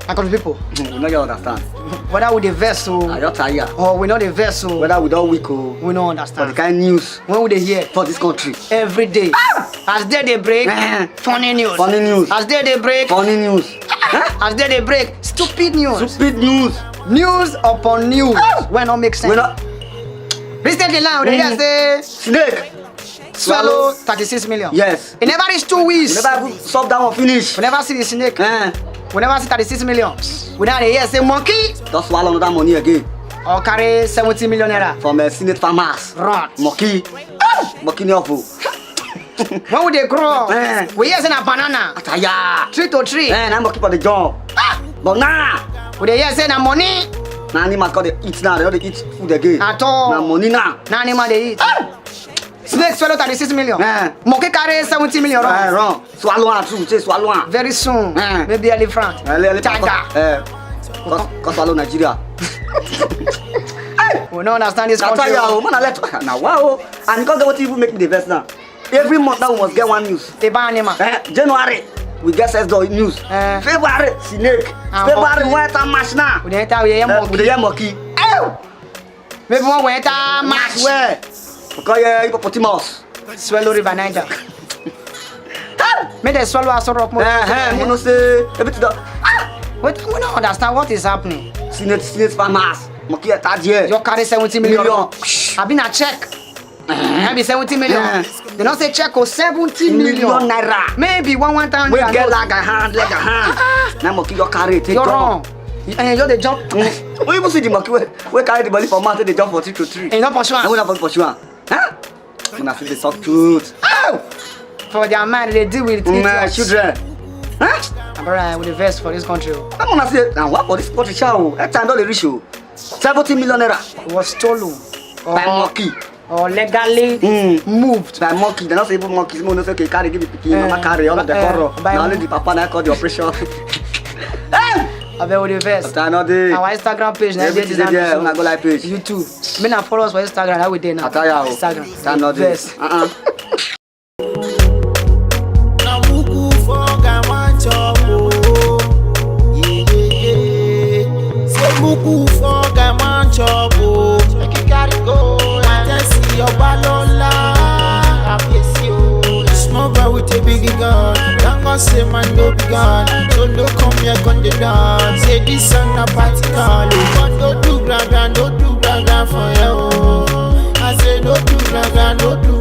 My country people. You know you understand. Whether we the vessel I just tired. or we not the vessel, Whether we don't weak we don't for understand. the kind news When we dey hear for this country. every day, as they break, funny news. Funny news. As they break, Funny news. as they break, stupid news. Stupid news. News upon news. When not make sense. We not Recently, now they just say snake. swallow 36 million. Yes. It never reach 2 weeks. We never solve that one finish. We never see the snake. Eh. We never see 36 million. We now dey hear say monkey Just swallow another money again or carry 70 million naira. from senate farmers. Run. Monkey. Monkey ni awful. When we dey grow, Eh. we hear say na banana. Tired. Tree to tree. Now monkey for the job. But nah. We dey hear say na money Now animals got to eat now. They don't dey eat food again. at all. Now money now. Na animal dey eat. Snake swallow 36 million. Eh. Monkey carry 70 million. Run. Wrong. Swallow one too. Say swallow one. Very soon, Eh. maybe elephant. Tiger. Cause swallow Nigeria. We don't understand this That's country. why you man let now wow. And because what even make me the best now. Every month now we must get one news. They ban animal. January we get SSD news. February snake. February white and match now. We dey enter we hear monkey. We dey hear monkey. Maybe one we enter match. Where? Because hippopotamus. Swallow River Niger. Make they swallow us rock more. We no say everything that. We don't understand what is happening. Snake farmers. Monkey attack here. You carry 70 million. Million. I been a check. Maybe 70 million. They don't say check or 70 million naira. Maybe one time. We get like a hand. Now monkey you carry it. You're wrong. And you just jump. We even see the monkey we carry the body from mountain. They jump for 3 to 3. And you not pursue. And we not pursue. Huh? When I see the soft truth. For their mind, they deal with it. Children. Huh? I'm with the verse for this country. I'm gonna say now what for this country show? That time don't they reach you? 70 million naira. It was stolen. By monkey. Or legally moved. By monkey. They not say even monkeys. Mo no say okay carry give the pikin. Mama carry all of the horror. Now only the papa now call the operation. I bet with the verse. Our Instagram page now. Everything there. I'm go like page. YouTube. Me now follow us for Instagram. How we there now? Instagram. Stand not this. Say man no be gone, so no come here on the dance. Say this song a party call, but don't do grand, don't do grand for you. I say no do grand, don't do